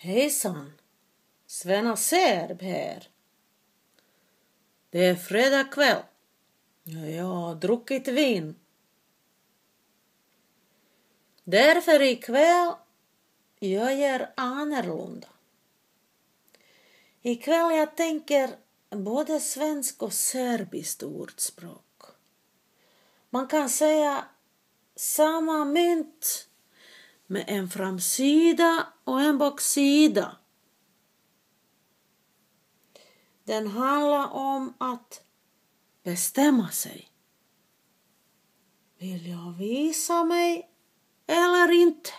Hejsan, Svenna Serb här. Det är fredag kväll. Jag har druckit vin. Därför ikväll jag gör annorlunda. Ikväll jag tänker både svensk och serbiskt ordspråk. Man kan säga samma mynt med en framsida och en baksida. Den handlar om att bestämma sig. Vill jag visa mig eller inte?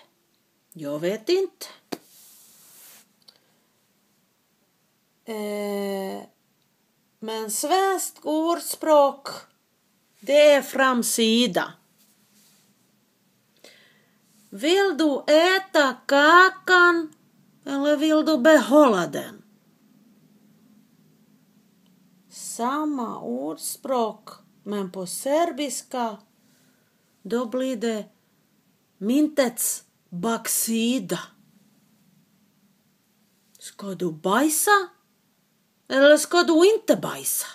Jag vet inte. Men svenskt ordspråk, det är framsida. Vill du äta kakan eller vill du behålla den? Samma ordspråk, men på serbiska då blir det myntets baksida. Ska du bajsa eller ska du inte bajsa?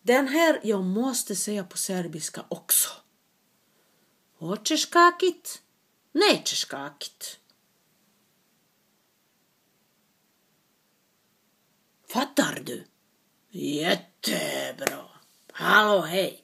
Den här jag måste säga på serbiska också. Hoćeš kakit? Nećeš kakit. Fattar du? Jättebra. Hallå, hej.